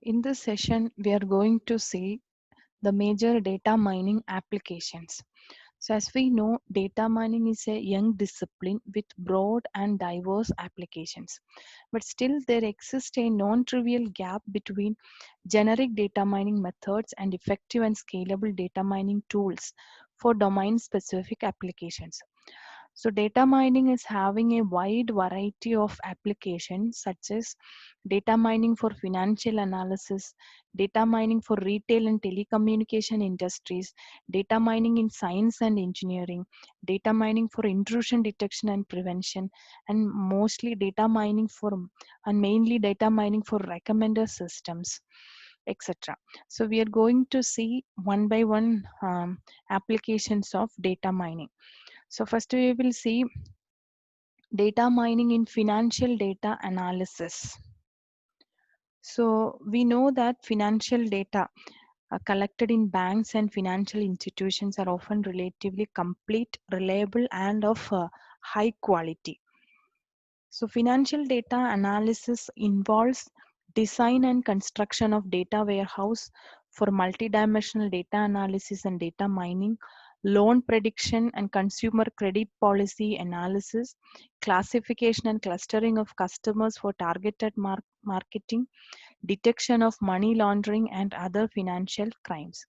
In this session, we are going to see the major data mining applications. So, as we know, data mining is a young discipline with broad and diverse applications. But still, there exists a non trivial gap between generic data mining methods and effective and scalable data mining tools for domain specific applications. So data mining is having a wide variety of applications such as data mining for financial analysis, data mining for retail and telecommunication industries, data mining in science and engineering, data mining for intrusion detection and prevention, and mostly data mining for and mainly data mining for recommender systems, etc. So we are going to see one by one applications of data mining. So first we will see data mining in financial data analysis. So we know that financial data collected in banks and financial institutions are often relatively complete, reliable, and of high quality. So financial data analysis involves design and construction of data warehouse for multidimensional data analysis and data mining, loan prediction and consumer credit policy analysis, classification and clustering of customers for targeted marketing, detection of money laundering and other financial crimes.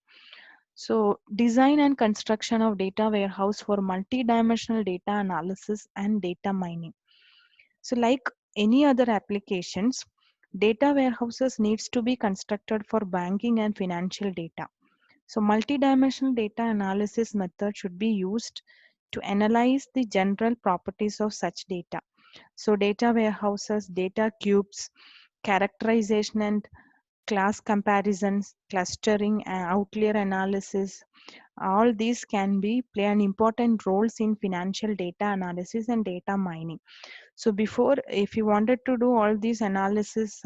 So design and construction of data warehouse for multidimensional data analysis and data mining. So like any other applications, data warehouses needs to be constructed for banking and financial data. So multidimensional data analysis method should be used to analyze the general properties of such data. So data warehouses, data cubes, characterization and class comparisons, clustering and outlier analysis, all these can be play an important roles in financial data analysis and data mining. So before, if you wanted to do all these analysis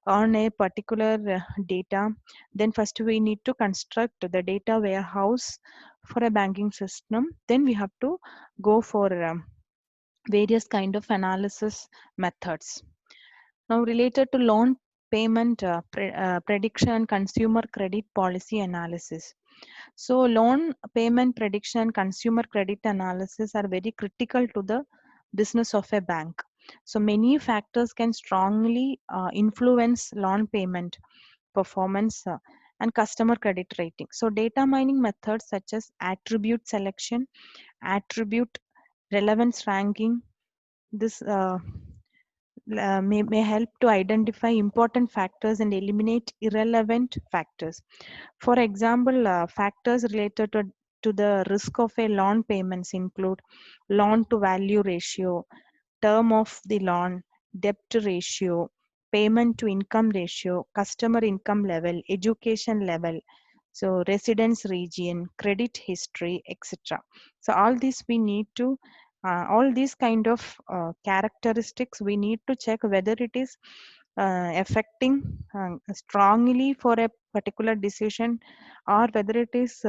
on a particular data, then first we need to construct the data warehouse for a banking system. Then we have to go for various kind of analysis methods. Now related to loan payment prediction and consumer credit policy analysis. So loan payment prediction and consumer credit analysis are very critical to the business of a bank. So many factors can strongly influence loan payment performance and customer credit rating. So data mining methods such as attribute selection, attribute relevance ranking, this may help to identify important factors and eliminate irrelevant factors. For example, factors related to the risk of a loan payments include loan to value ratio, term of the loan, debt ratio, payment to income ratio, customer income level, education level, so residence region, credit history, etc. So all these we need to all these kind of characteristics we need to check whether it is affecting strongly for a particular decision or whether it is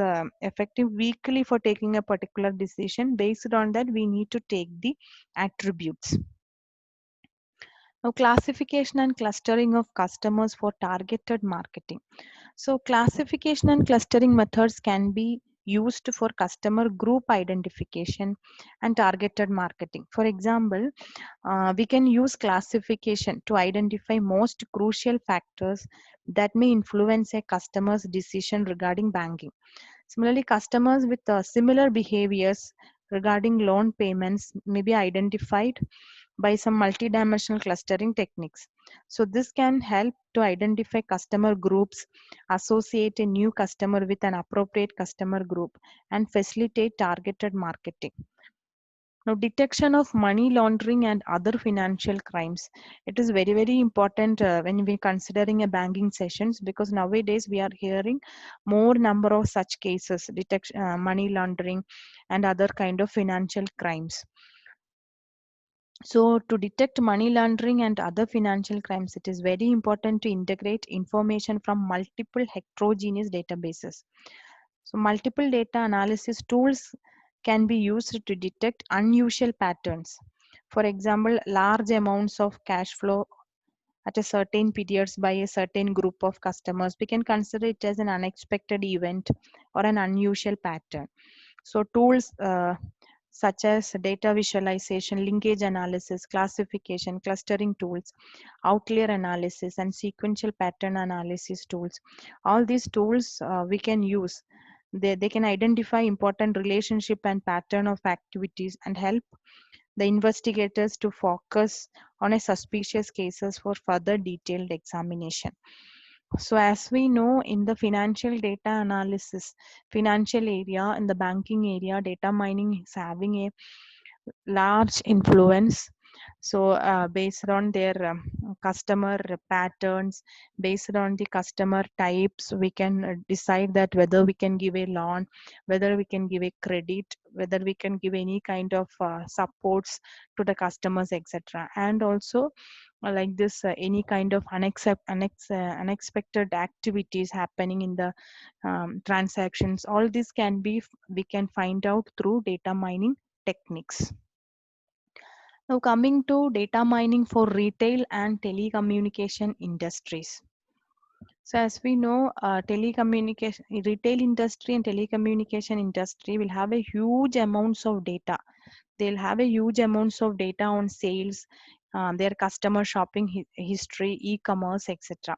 effective weakly for taking a particular decision. Based on that we need to take the attributes. Now classification and clustering of customers for targeted marketing. So classification and clustering methods can be used for customer group identification and targeted marketing. For example, we can use classification to identify most crucial factors that may influence a customer's decision regarding banking. Similarly, customers with similar behaviors regarding loan payments may be identified by some multidimensional clustering techniques. So this can help to identify customer groups, associate a new customer with an appropriate customer group, and facilitate targeted marketing. Now, detection of money laundering and other financial crimes. It is very, very important when we considering a banking sessions, because nowadays we are hearing more number of such cases, detection, money laundering and other kind of financial crimes. So to detect money laundering and other financial crimes, it is very important to integrate information from multiple heterogeneous databases. So multiple data analysis tools can be used to detect unusual patterns. For example, large amounts of cash flow at a certain periods by a certain group of customers, we can consider it as an unexpected event or an unusual pattern. So tools such as data visualization, linkage analysis, classification, clustering tools, outlier analysis, and sequential pattern analysis tools. All these tools we can use. They can identify important relationship and pattern of activities and help the investigators to focus on a suspicious cases for further detailed examination. So as we know in the financial data analysis, financial area, in the banking area, data mining is having a large influence. So based on their customer patterns, based on the customer types, we can decide that whether we can give a loan, whether we can give a credit, whether we can give any kind of supports to the customers, etc. And also like this any kind of unexpected activities happening in the transactions, all this can be we can find out through data mining techniques. Now coming to data mining for retail and telecommunication industries. So as we know, telecommunication, retail industry and telecommunication industry will have a huge amounts of data. They'll have a huge amounts of data on sales, their customer shopping history, e-commerce, etc.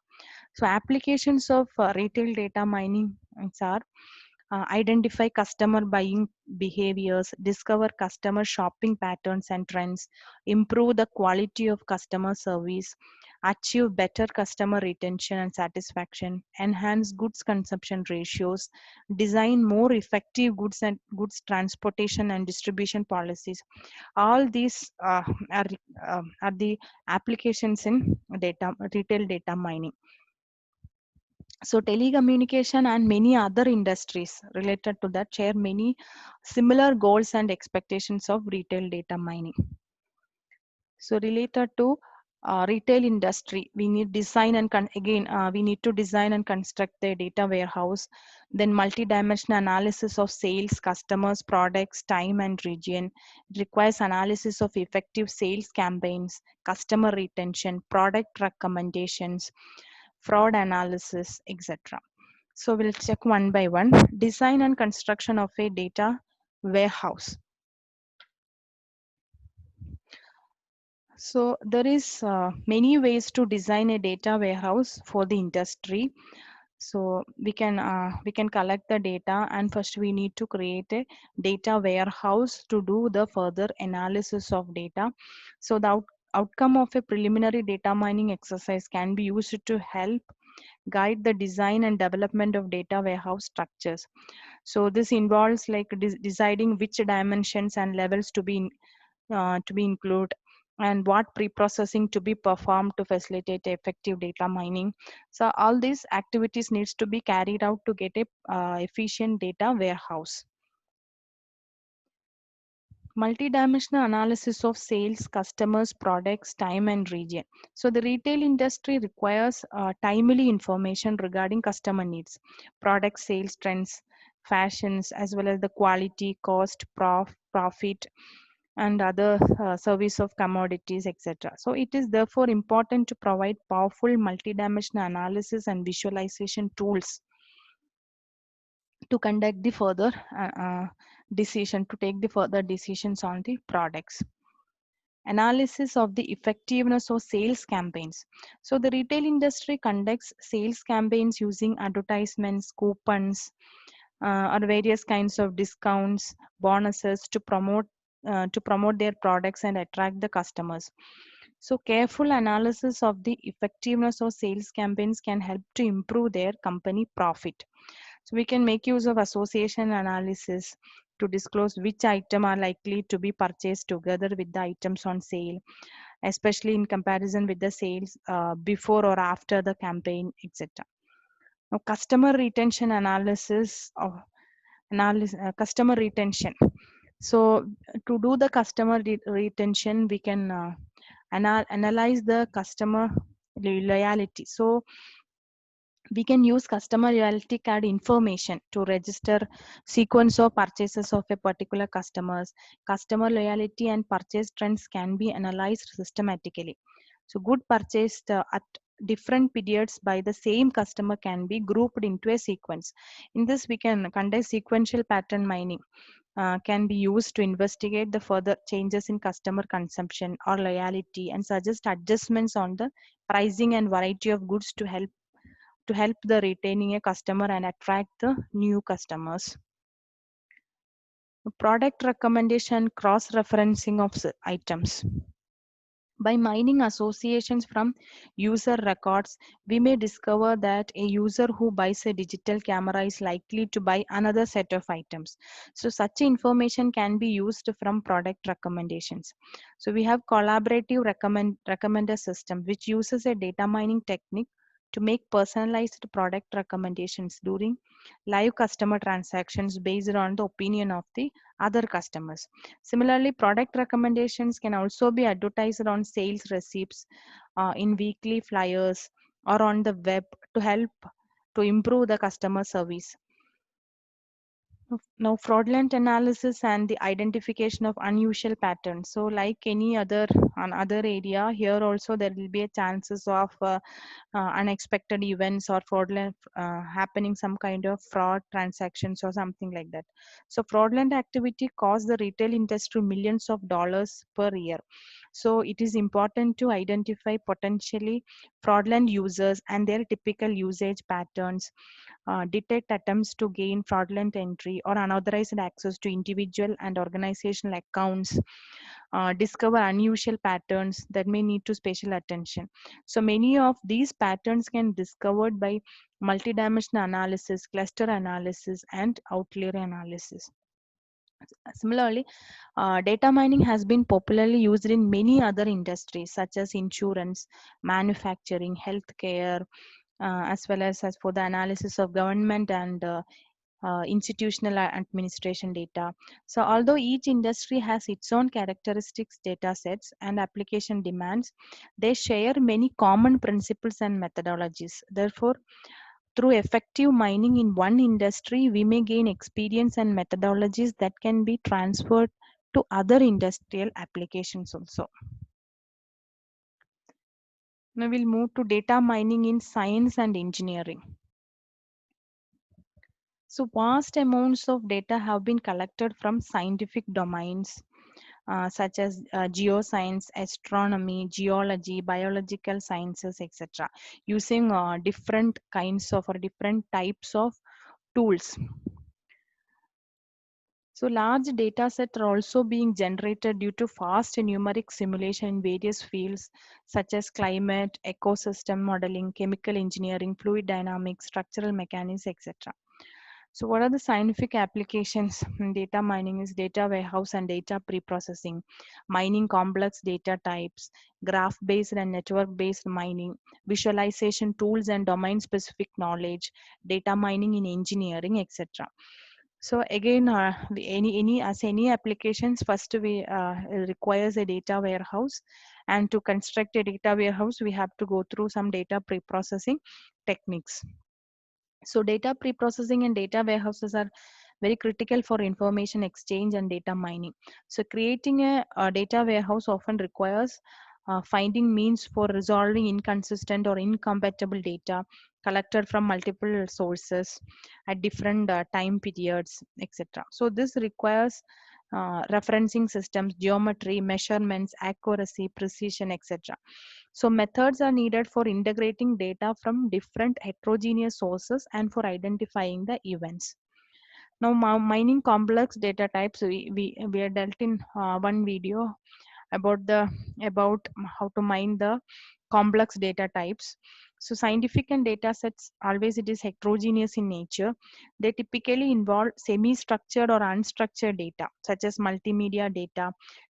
So applications of retail data mining are identify customer buying behaviors, discover customer shopping patterns and trends, improve the quality of customer service, achieve better customer retention and satisfaction, enhance goods consumption ratios, design more effective goods transportation and distribution policies. All these are the applications in retail data mining. So telecommunication and many other industries related to that share many similar goals and expectations of retail data mining. So related to retail industry, we need design and we need to design and construct the data warehouse, then multi-dimensional analysis of sales, customers, products, time and region. It requires analysis of effective sales campaigns, customer retention, product recommendations, fraud analysis, etc. So we'll check one by one. Design and construction of a data warehouse. So there is many ways to design a data warehouse for the industry. So we can collect the data, and first we need to create a data warehouse to do the further analysis of data. So the outcome of a preliminary data mining exercise can be used to help guide the design and development of data warehouse structures. So this involves like deciding which dimensions and levels to be included and what pre-processing to be performed to facilitate effective data mining. So all these activities needs to be carried out to get a efficient data warehouse. Multidimensional analysis of sales, customers, products, time and region. So the retail industry requires timely information regarding customer needs, product sales trends, fashions, as well as the quality, cost, profit, and other service of commodities, etc. So it is therefore important to provide powerful multidimensional analysis and visualization tools to conduct the further decision, to take the further decisions on the products. Analysis of the effectiveness of sales campaigns. So the retail industry conducts sales campaigns using advertisements, coupons, or various kinds of discounts, bonuses to promote their products and attract the customers. So careful analysis of the effectiveness of sales campaigns can help to improve their company profit. So we can make use of association analysis to disclose which item are likely to be purchased together with the items on sale, especially in comparison with the sales before or after the campaign, etc. Now, customer retention analysis of customer retention. So to do the customer retention, we can analyze the customer loyalty. So we can use customer loyalty card information to register sequence of purchases of a particular customers. Customer loyalty and purchase trends can be analyzed systematically. So good purchased at different periods by the same customer can be grouped into a sequence. In this, we can conduct sequential pattern mining. Can be used to investigate the further changes in customer consumption or loyalty and suggest adjustments on the pricing and variety of goods to help the retaining a customer and attract the new customers. Product recommendation cross-referencing of items. By mining associations from user records, we may discover that a user who buys a digital camera is likely to buy another set of items. So such information can be used from product recommendations. So we have collaborative recommender system, which uses a data mining technique to make personalized product recommendations during live customer transactions based on the opinion of the other customers. Similarly, product recommendations can also be advertised on sales receipts, in weekly flyers, or on the web to help to improve the customer service. Now, fraudulent analysis and the identification of unusual patterns. So, like any other area, here also there will be a chances of unexpected events or fraudulent happening, some kind of fraud transactions or something like that. So, fraudulent activity costs the retail industry millions of dollars per year. So, it is important to identify potentially fraudulent users and their typical usage patterns, detect attempts to gain fraudulent entry or unauthorized access to individual and organizational accounts, discover unusual patterns that may need to special attention. So many of these patterns can be discovered by multidimensional analysis, cluster analysis, and outlier analysis. Similarly, data mining has been popularly used in many other industries such as insurance, manufacturing, healthcare, as well as for the analysis of government and institutional administration data. So, although each industry has its own characteristics, data sets, and application demands, they share many common principles and methodologies. Therefore, through effective mining in one industry, we may gain experience and methodologies that can be transferred to other industrial applications also. Now we'll move to data mining in science and engineering. So vast amounts of data have been collected from scientific domains such as geoscience, astronomy, geology, biological sciences, etc., using different kinds of or different types of tools. So large data sets are also being generated due to fast numeric simulation in various fields such as climate, ecosystem modeling, chemical engineering, fluid dynamics, structural mechanics, etc. So what are the scientific applications in data mining? Is data warehouse and data preprocessing, mining complex data types, graph-based and network-based mining, visualization tools and domain-specific knowledge, data mining in engineering, etc. So again, any applications, first we requires a data warehouse, and to construct a data warehouse, we have to go through some data preprocessing techniques. So data preprocessing and data warehouses are very critical for information exchange and data mining. So creating a data warehouse often requires finding means for resolving inconsistent or incompatible data collected from multiple sources at different time periods, etc. So this requires referencing systems, geometry, measurements, accuracy, precision, etc. So methods are needed for integrating data from different heterogeneous sources and for identifying the events. Now, mining complex data types, we are dealt in one video about how to mine the complex data types. So scientific and data sets, always it is heterogeneous in nature. They typically involve semi-structured or unstructured data such as multimedia data,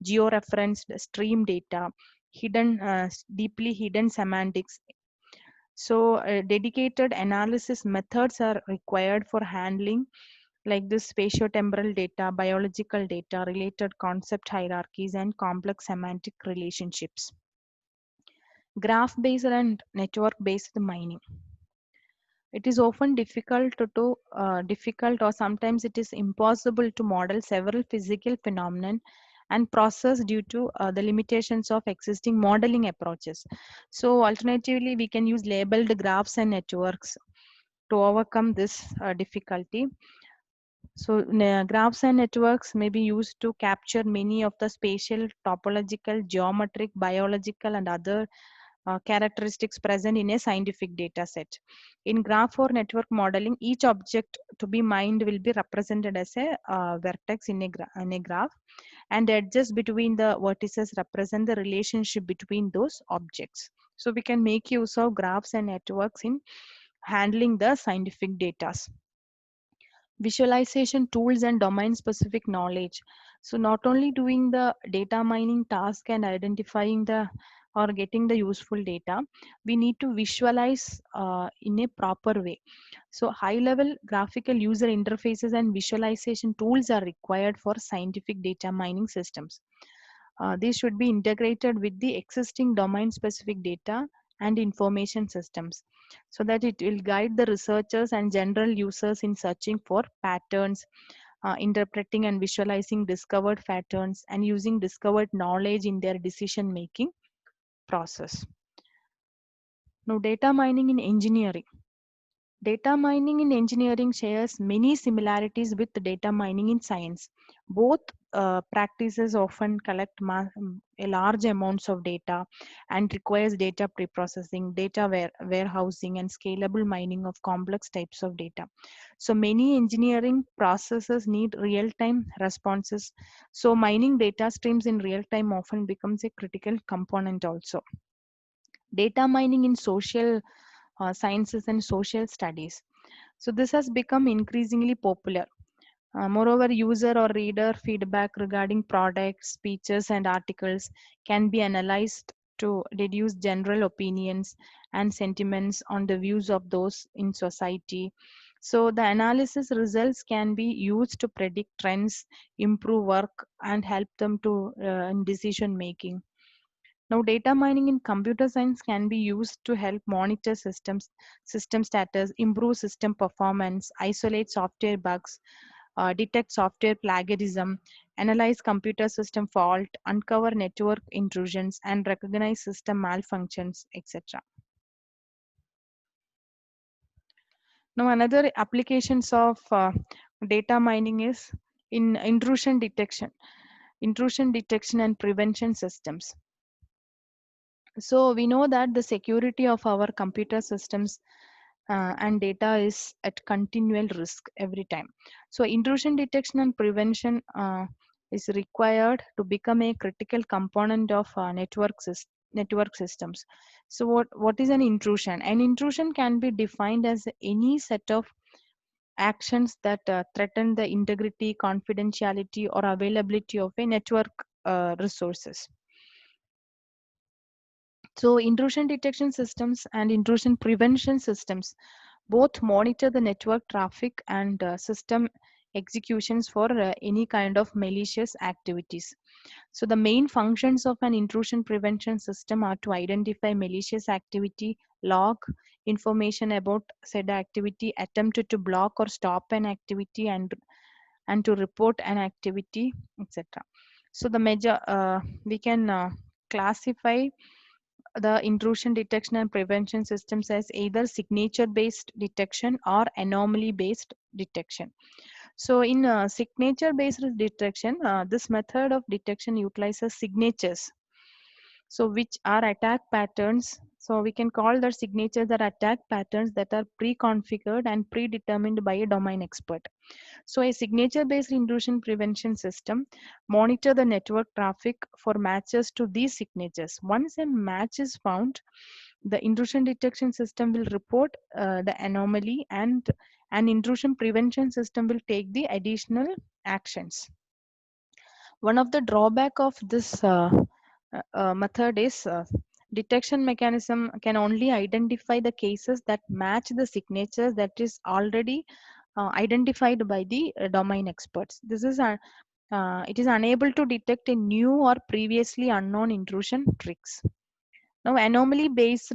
georeferenced stream data, deeply hidden semantics. So dedicated analysis methods are required for handling like this spatiotemporal data, biological data, related concept hierarchies, and complex semantic relationships. Graph-based and network-based mining. It is often difficult or sometimes it is impossible to model several physical phenomena and process due to the limitations of existing modeling approaches. So alternatively, we can use labeled graphs and networks to overcome this difficulty. So graphs and networks may be used to capture many of the spatial, topological, geometric, biological, and other characteristics present in a scientific data set. In graph or network modeling, each object to be mined will be represented as a vertex in a graph, and edges between the vertices represent the relationship between those objects. So we can make use of graphs and networks in handling the scientific data. Visualization tools and domain specific knowledge. So not only doing the data mining task and identifying the or getting the useful data, we need to visualize in a proper way. So high level graphical user interfaces and visualization tools are required for scientific data mining systems. These should be integrated with the existing domain specific data and information systems, so that it will guide the researchers and general users in searching for patterns, interpreting and visualizing discovered patterns, and using discovered knowledge in their decision making process. Now, data mining in engineering. Data mining in engineering shares many similarities with data mining in science. Both practices often collect a large amounts of data and requires data preprocessing, data warehousing, and scalable mining of complex types of data. So many engineering processes need real-time responses. So mining data streams in real time often becomes a critical component also. Data mining in social sciences and social studies. So this has become increasingly popular. Moreover, user or reader feedback regarding products, speeches, and articles can be analyzed to deduce general opinions and sentiments on the views of those in society. So the analysis results can be used to predict trends, improve work, and help them to in decision making. Now, data mining in computer science can be used to help monitor system status, improve system performance, isolate software bugs, detect software plagiarism, analyze computer system fault, uncover network intrusions, and recognize system malfunctions, etc. Now, another applications of data mining is in intrusion detection and prevention systems. So we know that the security of our computer systems and data is at continual risk every time. So intrusion detection and prevention is required to become a critical component of network systems. So what is an intrusion? An intrusion can be defined as any set of actions that threaten the integrity, confidentiality, or availability of a network resources. So intrusion detection systems and intrusion prevention systems both monitor the network traffic and system executions for any kind of malicious activities. So the main functions of an intrusion prevention system are to identify malicious activity, log information about said activity, attempt to block or stop an activity, and to report an activity, etc. So the major we can classify the intrusion detection and prevention systems as either signature based detection or anomaly based detection. So in signature based detection, this method of detection utilizes signatures, so which are attack patterns. So we can call the signatures are attack patterns that are pre-configured and predetermined by a domain expert. So a signature-based intrusion prevention system monitor the network traffic for matches to these signatures. Once a match is found, the intrusion detection system will report the anomaly, and an intrusion prevention system will take the additional actions. One of the drawback of this method is detection mechanism can only identify the cases that match the signatures that is already identified by the domain experts. It is unable to detect a new or previously unknown intrusion tricks. Now, anomaly based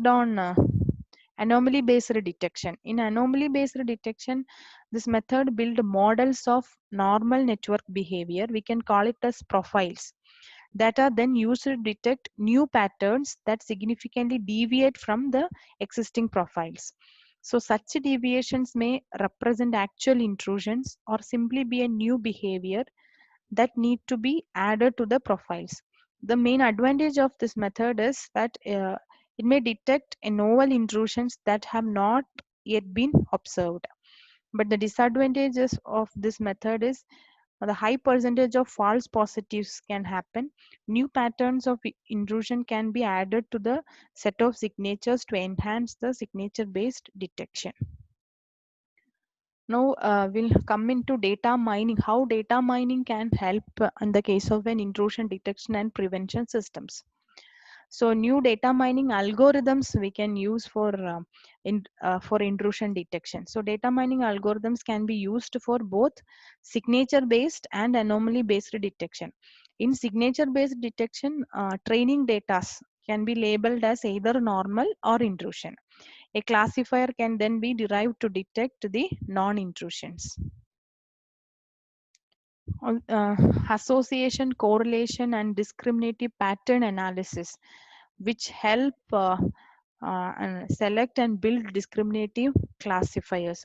detection. In anomaly based detection, this method build models of normal network behavior. We can call it as profiles. that are then used to detect new patterns that significantly deviate from the existing profiles. So such deviations may represent actual intrusions or simply be a new behavior that need to be added to the profiles. The main advantage of this method is that it may detect a novel intrusions that have not yet been observed. But the disadvantages of this method is the high percentage of false positives can happen. New patterns of intrusion can be added to the set of signatures to enhance the signature based detection. Now we'll come into data mining, how data mining can help in the case of an intrusion detection and prevention systems. So new data mining algorithms we can use for intrusion detection. So data mining algorithms can be used for both signature based and anomaly based detection. In signature based detection, training data can be labeled as either normal or intrusion. A classifier can then be derived to detect the non-intrusions. Association, correlation, and discriminative pattern analysis, which help select and build discriminative classifiers.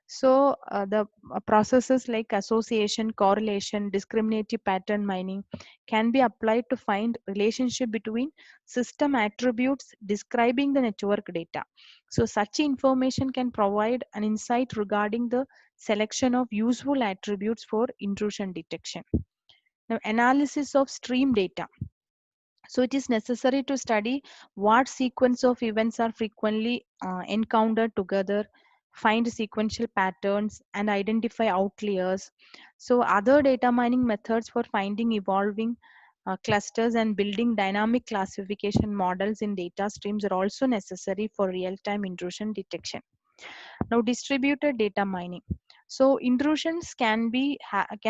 So the processes like association, correlation, discriminative pattern mining can be applied to find relationship between system attributes describing the network data. So such information can provide an insight regarding the selection of useful attributes for intrusion detection. Now, analysis of stream data. So it is necessary to study what sequence of events are frequently encountered together, find sequential patterns, and identify outliers. So other data mining methods for finding evolving clusters and building dynamic classification models in data streams are also necessary for real-time intrusion detection. Now, distributed data mining. So intrusions can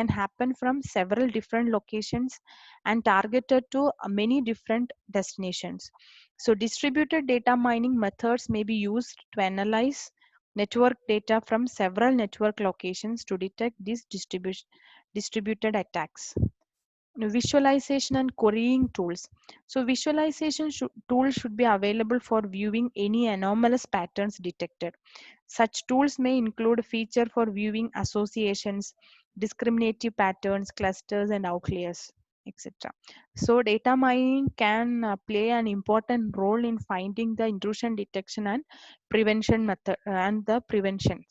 happen from several different locations and targeted to many different destinations. So distributed data mining methods may be used to analyze network data from several network locations to detect these distributed attacks. Visualization and querying tools. So visualization tools should be available for viewing any anomalous patterns detected. Such tools may include feature for viewing associations, discriminative patterns, clusters, and outliers, etc. So data mining can play an important role in finding the intrusion detection and prevention method and the prevention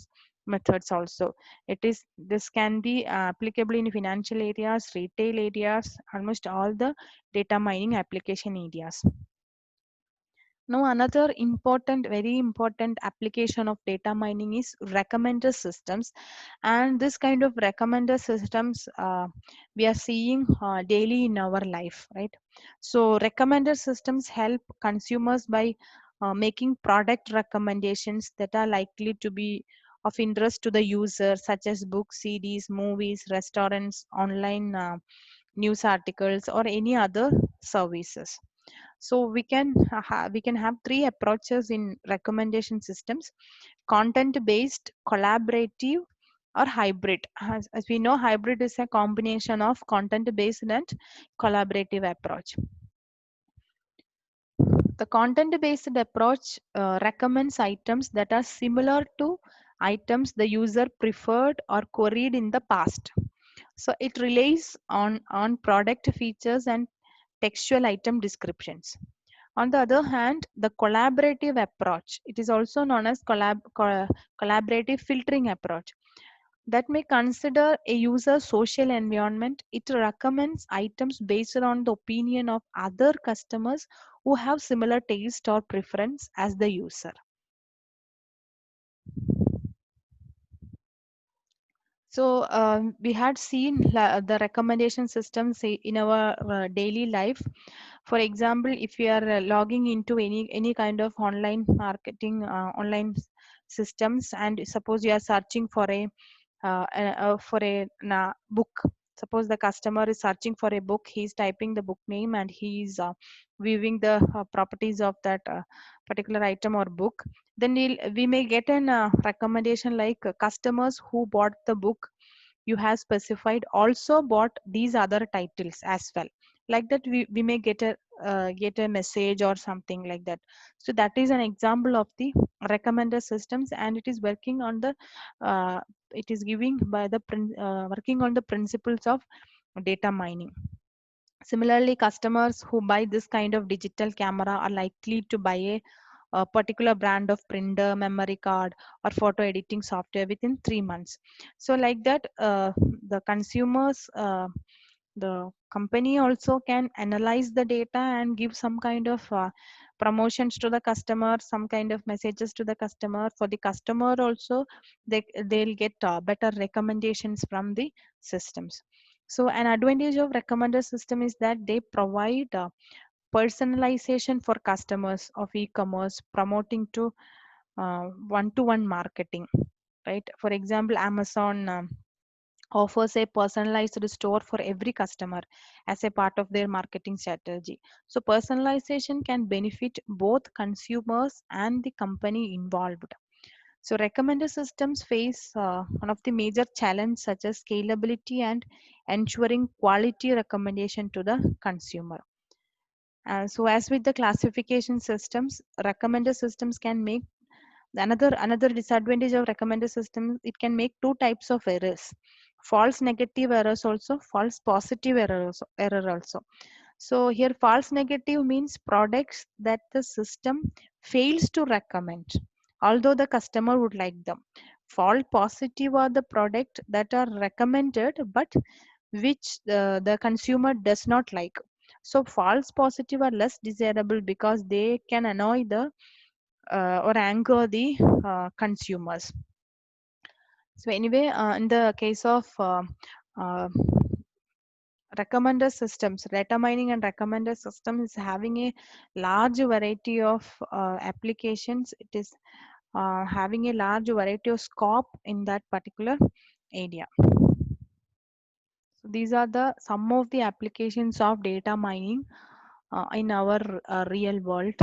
methods also. This can be applicable in financial areas, retail areas, almost all the data mining application areas. Now, another very important application of data mining is recommender systems. And this kind of recommender systems we are seeing daily in our life, right? So, recommender systems help consumers by making product recommendations that are likely to be of interest to the user, such as books, CDs, movies, restaurants, online news articles, or any other services. So we can have three approaches in recommendation systems: content based, collaborative, or hybrid. As we know, hybrid is a combination of content based and collaborative approach. The content based approach recommends items that are similar to items the user preferred or queried in the past. So it relies on product features and textual item descriptions. On the other hand, the collaborative approach, it is also known as collaborative filtering approach, that may consider a user's social environment. It recommends items based on the opinion of other customers who have similar taste or preference as the user. So we had seen the recommendation systems in our daily life. For example, if you are logging into any kind of online marketing, systems, and suppose you are searching for a book. Suppose the customer is searching for a book, he's typing the book name and he's viewing the properties of that particular item or book. Then we may get an recommendation like customers who bought the book you have specified also bought these other titles as well. like that we may get a message or something like that. So that is an example of the recommender systems, and it is working on the uh, it is giving by the working on the principles of data mining. Similarly, customers who buy this kind of digital camera are likely to buy a particular brand of printer, memory card, or photo editing software within 3 months. So, like that, the consumers, the company also can analyze the data and give some kind of promotions to the customer, some kind of messages to the customer. For the customer also, they'll get better recommendations from the systems. So an advantage of recommender system is that they provide personalization for customers of e-commerce, promoting to one-to-one marketing, right? For example, Amazon offers a personalized store for every customer as a part of their marketing strategy. So personalization can benefit both consumers and the company involved. So recommender systems face one of the major challenges such as scalability and ensuring quality recommendation to the consumer. So as with the classification systems, recommender systems can make another disadvantage of recommender system. It can make two types of errors: false negative errors also, false positive error also. So here false negative means products that the system fails to recommend, although the customer would like them. False positive are the product that are recommended but which the consumer does not like. So false positive are less desirable because they can annoy the or anger the consumers. So anyway, in the case of uh, recommender systems, data mining and recommender system is having a large variety of applications. It is having a large variety of scope in that particular area. So these are the some of the applications of data mining in our real world.